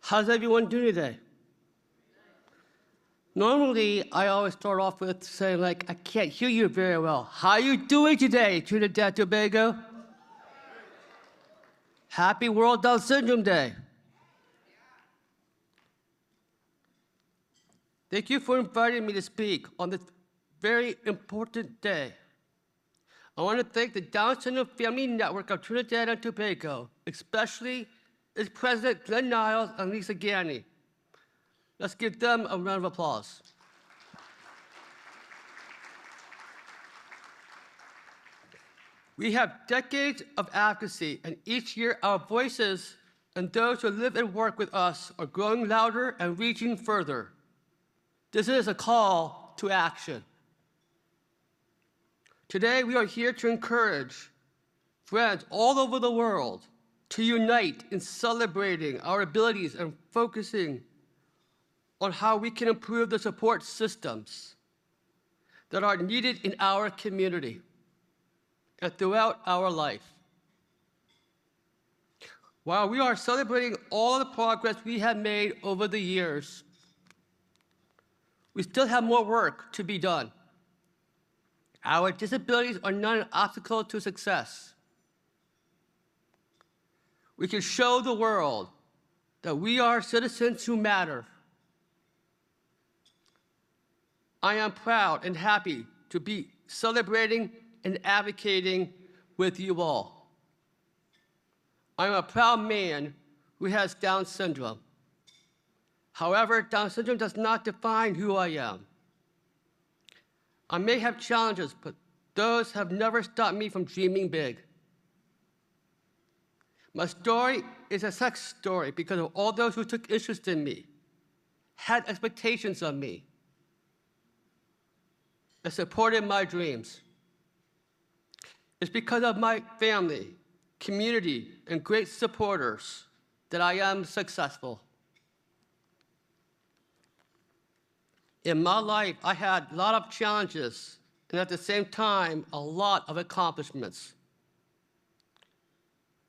How's everyone doing today? Normally, I always start off with saying, like, I can't hear you very well. How are you doing today, Trinidad Tobago? Happy World Down Syndrome Day. Thank you for inviting me to speak on this very important day. I want to thank the Down Syndrome Family Network of Trinidad and Tobago, especially its president, Glenn Niles and Lisa Ganney. Let's give them a round of applause. We have decades of advocacy, and each year our voices and those who live and work with us are growing louder and reaching further. This is a call to action. Today, we are here to encourage friends all over the world to unite in celebrating our abilities and focusing on how we can improve the support systems that are needed in our community and throughout our life. While we are celebrating all the progress we have made over the years, we still have more work to be done. Our disabilities are not an obstacle to success. We can show the world that we are citizens who matter. I am proud and happy to be celebrating and advocating with you all. I'm a proud man who has Down syndrome. However, Down syndrome does not define who I am. I may have challenges, but those have never stopped me from dreaming big. My story is a success story because of all those who took interest in me, had expectations of me, and supported my dreams. It's because of my family, community, and great supporters that I am successful. In my life, I had a lot of challenges, and at the same time, a lot of accomplishments.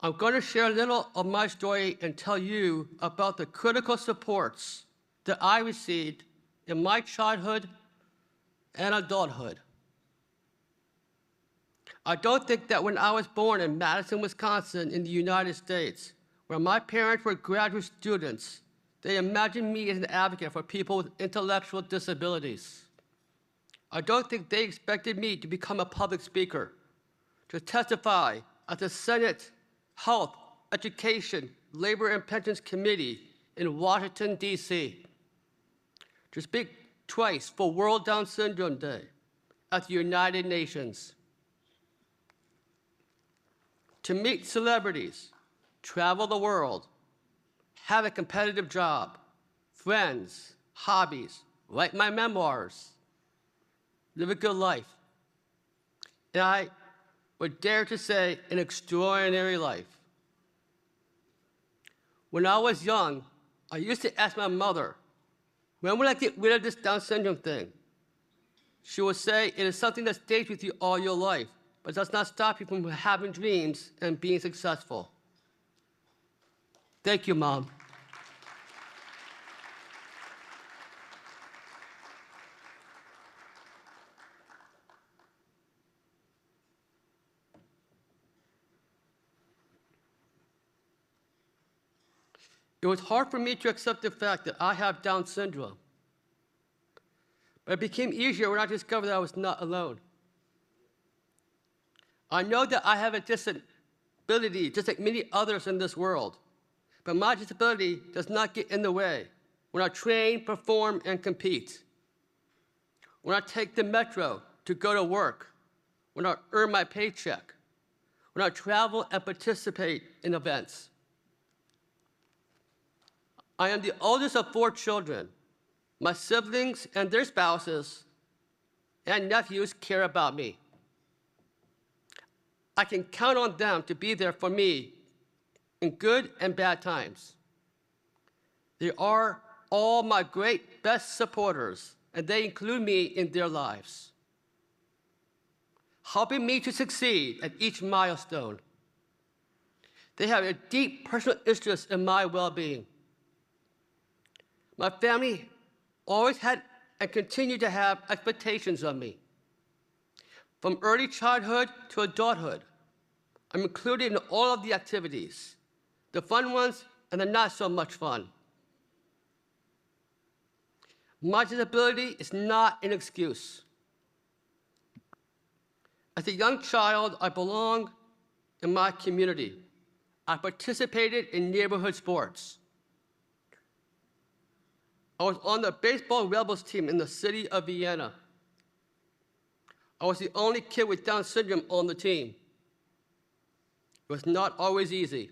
I'm going to share a little of my story and tell you about the critical supports that I received in my childhood and adulthood. I don't think that when I was born in Madison, Wisconsin, in the United States, where my parents were graduate students, they imagined me as an advocate for people with intellectual disabilities. I don't think they expected me to become a public speaker, to testify at the Senate Health, Education, Labor and Pensions Committee in Washington, D.C., to speak twice for World Down Syndrome Day at the United Nations, to meet celebrities, travel the world, have a competitive job, friends, hobbies, write my memoirs, live a good life. And I would dare to say an extraordinary life. When I was young, I used to ask my mother, when will I get rid of this Down syndrome thing? She would say, it is something that stays with you all your life, but does not stop you from having dreams and being successful. Thank you, Mom. It was hard for me to accept the fact that I have Down syndrome. But it became easier when I discovered that I was not alone. I know that I have a disability just like many others in this world, but my disability does not get in the way when I train, perform, and compete, when I take the metro to go to work, when I earn my paycheck, when I travel and participate in events. I am the oldest of 4 children. My siblings and their spouses and nephews care about me. I can count on them to be there for me in good and bad times. They are all my great best supporters, and they include me in their lives, helping me to succeed at each milestone. They have a deep personal interest in my well-being. My family always had and continue to have expectations of me. From early childhood to adulthood, I'm included in all of the activities, the fun ones and the not so much fun. My disability is not an excuse. As a young child, I belonged in my community. I participated in neighborhood sports. I was on the baseball Rebels team in the city of Vienna. I was the only kid with Down syndrome on the team. It was not always easy.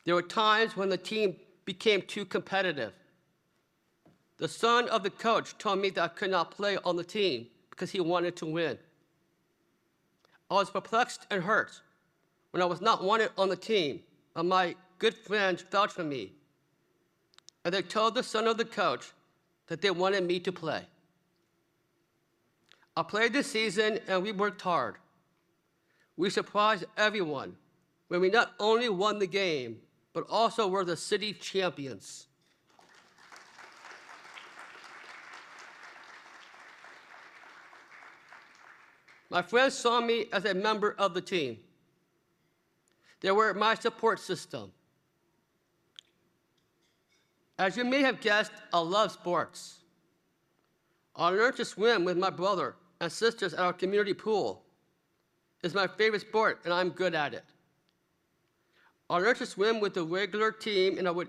There were times when the team became too competitive. The son of the coach told me that I could not play on the team because he wanted to win. I was perplexed and hurt when I was not wanted on the team, but my good friends vouched for me, and they told the son of the coach that they wanted me to play. I played this season, and we worked hard. We surprised everyone when we not only won the game, but also were the city champions. My friends saw me as a member of the team. They were my support system. As you may have guessed, I love sports. I learned to swim with my brother and sisters at our community pool. It's my favorite sport, and I'm good at it. I learned to swim with the regular team, and I would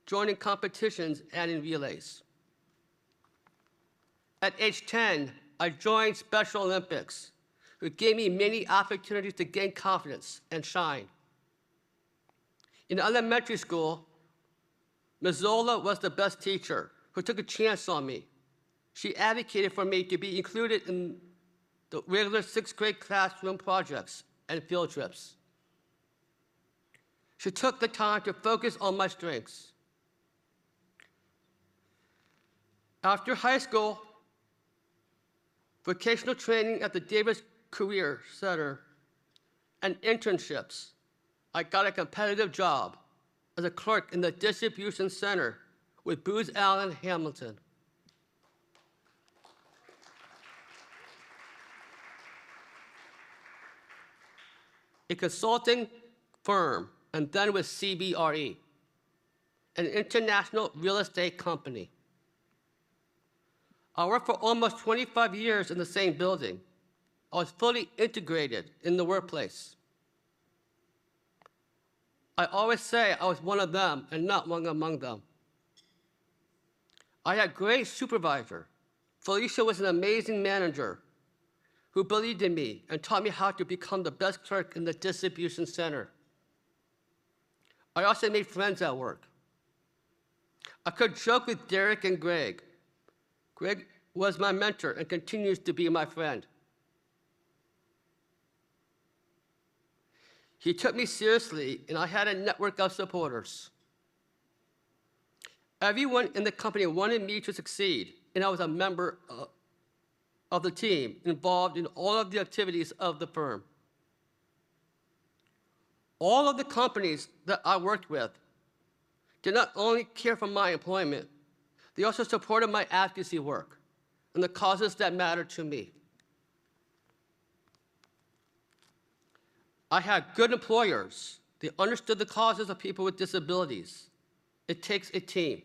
join in competitions and in relays. At age 10, I joined Special Olympics, which gave me many opportunities to gain confidence and shine. In elementary school, Ms. Zola was the best teacher who took a chance on me. She advocated for me to be included in the regular 6th grade classroom projects and field trips. She took the time to focus on my strengths. After high school, vocational training at the Davis Career Center, and internships, I got a competitive job as a clerk in the distribution center with Booz Allen Hamilton. A consulting firm, and then with CBRE, an international real estate company. I worked for almost 25 years in the same building. I was fully integrated in the workplace. I always say I was one of them and not one among them. I had a great supervisor. Felicia was an amazing manager who believed in me and taught me how to become the best clerk in the distribution center. I also made friends at work. I could joke with Derek and Greg. Greg was my mentor and continues to be my friend. He took me seriously, and I had a network of supporters. Everyone in the company wanted me to succeed, and I was a member of the team involved in all of the activities of the firm. All of the companies that I worked with did not only care for my employment, they also supported my advocacy work and the causes that mattered to me. I had good employers. They understood the causes of people with disabilities. It takes a team.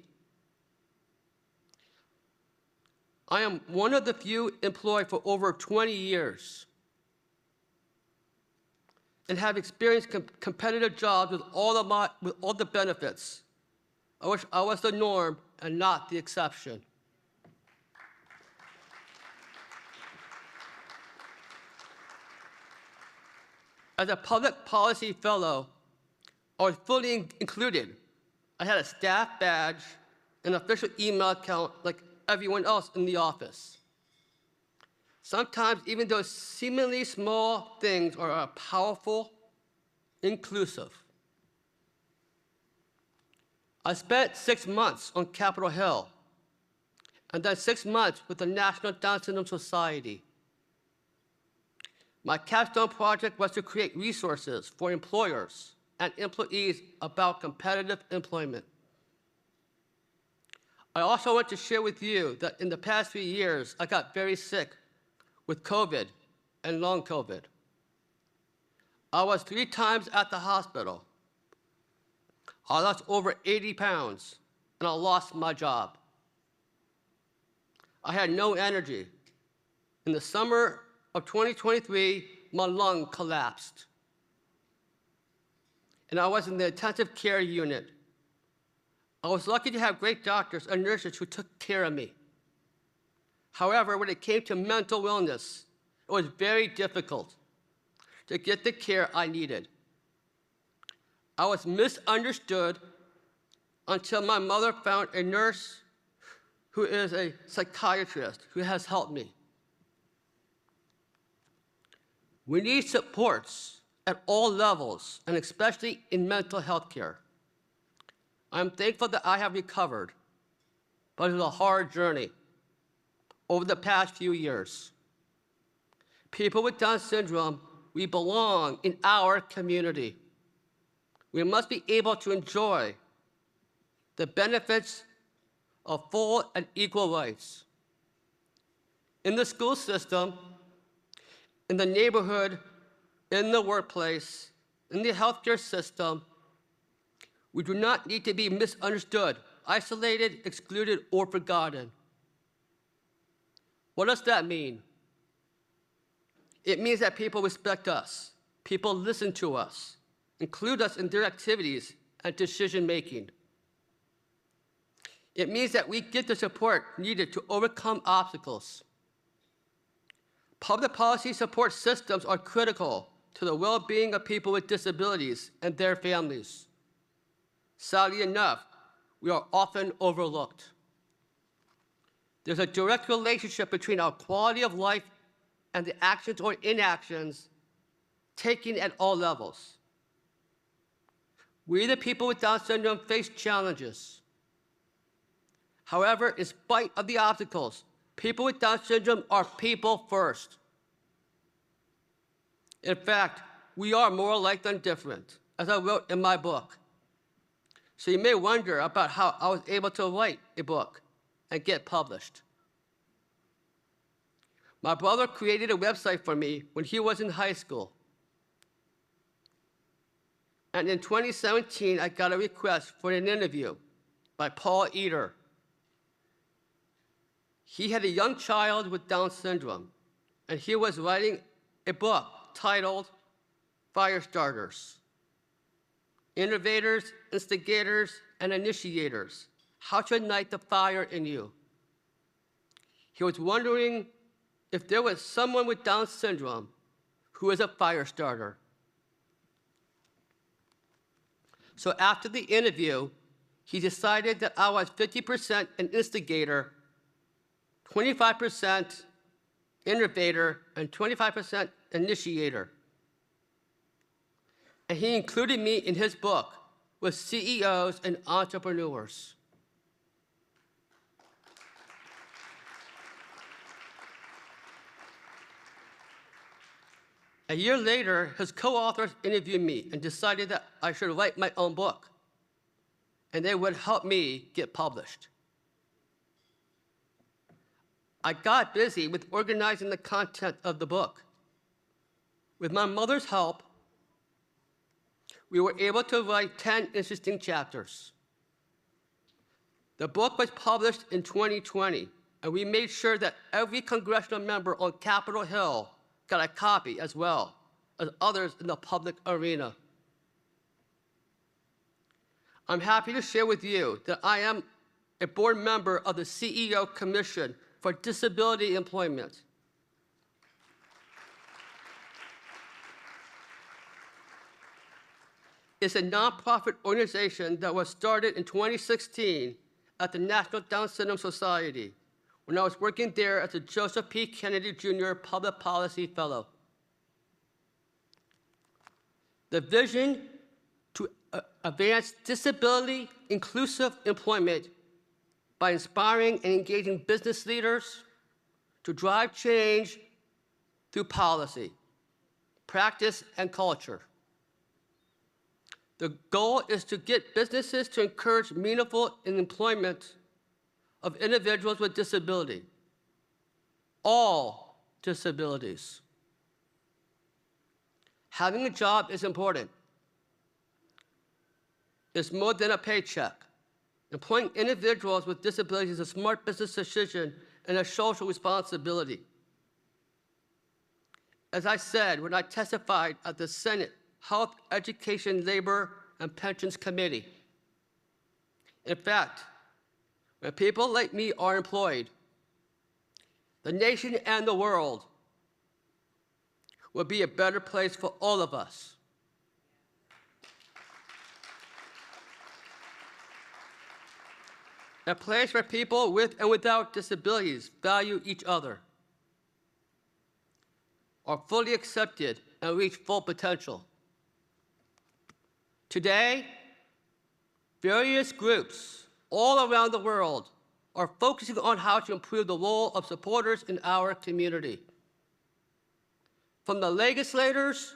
I am one of the few employed for over 20 years and have experienced competitive jobs with all the benefits. I wish I was the norm and not the exception. As a public policy fellow, I was fully included. I had a staff badge and official email account like everyone else in the office. Sometimes even those seemingly small things are powerful, inclusive. I spent 6 months on Capitol Hill, and then 6 months with the National Down Syndrome Society. My capstone project was to create resources for employers and employees about competitive employment. I also want to share with you that in the past 3 years, I got very sick with COVID and long COVID. I was 3 times at the hospital. I lost over 80 pounds, and I lost my job. I had no energy. In the summer of 2023, my lung collapsed, and I was in the intensive care unit. I was lucky to have great doctors and nurses who took care of me. However, when it came to mental illness, it was very difficult to get the care I needed. I was misunderstood until my mother found a nurse who is a psychiatrist who has helped me. We need supports at all levels, and especially in mental health care. I'm thankful that I have recovered, but it was a hard journey over the past few years. People with Down syndrome, we belong in our community. We must be able to enjoy the benefits of full and equal rights. In the school system, in the neighborhood, in the workplace, in the healthcare system, we do not need to be misunderstood, isolated, excluded, or forgotten. What does that mean? It means that people respect us, people listen to us, include us in their activities and decision-making. It means that we get the support needed to overcome obstacles. Public policy support systems are critical to the well-being of people with disabilities and their families. Sadly enough, we are often overlooked. There's a direct relationship between our quality of life and the actions or inactions taken at all levels. We, the people with Down syndrome, face challenges. However, in spite of the obstacles, people with Down syndrome are people first. In fact, we are more alike than different, as I wrote in my book. So you may wonder about how I was able to write a book and get published. My brother created a website for me when he was in high school. And in 2017, I got a request for an interview by Paul Eater. He had a young child with Down syndrome, and he was writing a book titled Firestarters: Innovators, Instigators, and Initiators, How to Ignite the Fire in You. He was wondering if there was someone with Down syndrome who is a fire starter. So after the interview, he decided that I was 50% an instigator, 25% innovator, and 25% initiator. And he included me in his book with CEOs and entrepreneurs. A year later, his co-authors interviewed me and decided that I should write my own book, and they would help me get published. I got busy with organizing the content of the book. With my mother's help, we were able to write 10 interesting chapters. The book was published in 2020, and we made sure that every congressional member on Capitol Hill got a copy, as well as others in the public arena. I'm happy to share with you that I am a board member of the CEO Commission for Disability Employment. It's a nonprofit organization that was started in 2016 at the National Down Syndrome Society, when I was working there as a Joseph P. Kennedy Jr. Public Policy Fellow. The vision to advance disability-inclusive employment by inspiring and engaging business leaders to drive change through policy, practice, and culture. The goal is to get businesses to encourage meaningful employment of individuals with disability. All disabilities. Having a job is important. It's more than a paycheck. Employing individuals with disabilities is a smart business decision and a social responsibility. As I said when I testified at the Senate Health, Education, Labor, and Pensions Committee, in fact, when people like me are employed, the nation and the world will be a better place for all of us. A place where people with and without disabilities value each other, are fully accepted, and reach full potential. Today, various groups all around the world are focusing on how to improve the role of supporters in our community. From the legislators,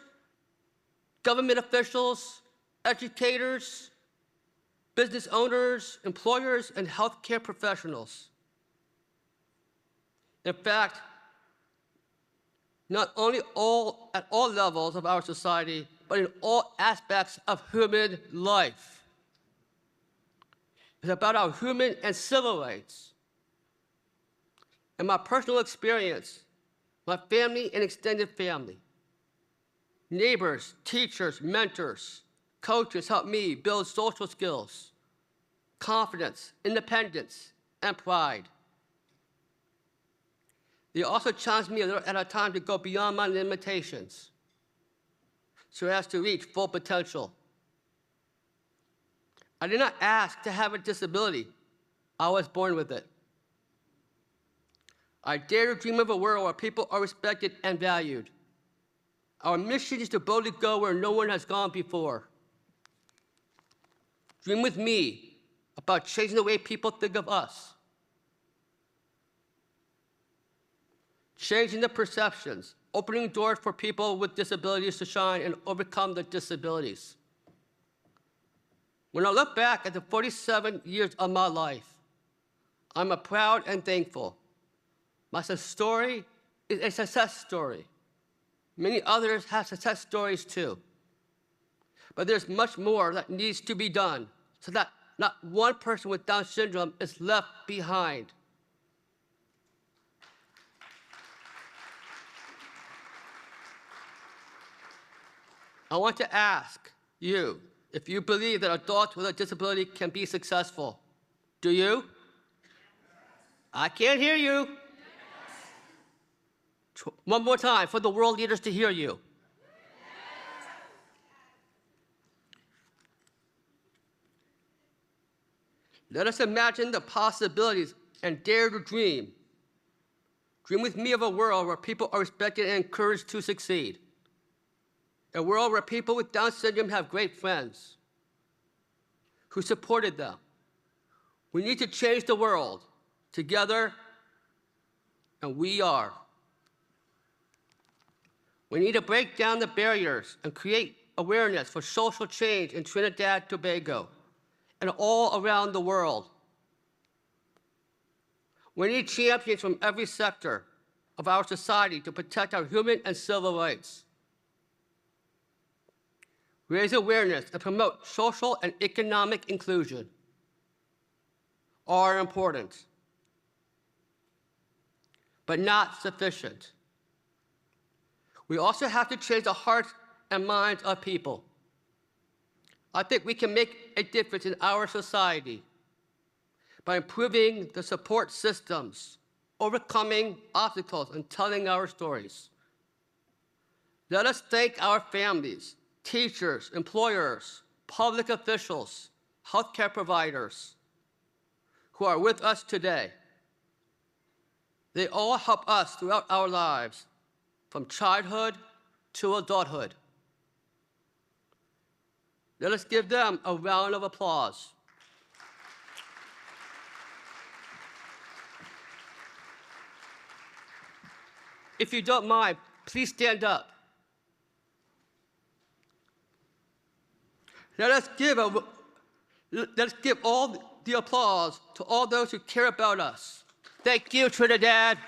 government officials, educators, business owners, employers, and healthcare professionals. In fact, not only at all levels of our society, but in all aspects of human life. It's about our human and civil rights. In my personal experience, my family and extended family, neighbors, teachers, mentors, coaches helped me build social skills, confidence, independence, and pride. They also challenged me at a time to go beyond my limitations so as to reach full potential. I did not ask to have a disability. I was born with it. I dare to dream of a world where people are respected and valued. Our mission is to boldly go where no one has gone before. Dream with me about changing the way people think of us. Changing the perceptions, opening doors for people with disabilities to shine and overcome their disabilities. When I look back at the 47 years of my life, I'm proud and thankful. My story is a success story. Many others have success stories too. But there's much more that needs to be done so that not one person with Down syndrome is left behind. I want to ask you if you believe that adults with a disability can be successful. Do you? I can't hear you. One more time for the world leaders to hear you. Let us imagine the possibilities and dare to dream. Dream with me of a world where people are respected and encouraged to succeed. A world where people with Down syndrome have great friends who supported them. We need to change the world together, and we are. We need to break down the barriers and create awareness for social change in Trinidad and Tobago and all around the world. We need champions from every sector of our society to protect our human and civil rights. Raise awareness and promote social and economic inclusion are important, but not sufficient. We also have to change the hearts and minds of people. I think we can make a difference in our society by improving the support systems, overcoming obstacles, and telling our stories. Let us thank our families, teachers, employers, public officials, healthcare providers who are with us today. They all help us throughout our lives, from childhood to adulthood. Let us give them a round of applause. If you don't mind, please stand up. Let us give all the applause to all those who care about us. Thank you, Trinidad.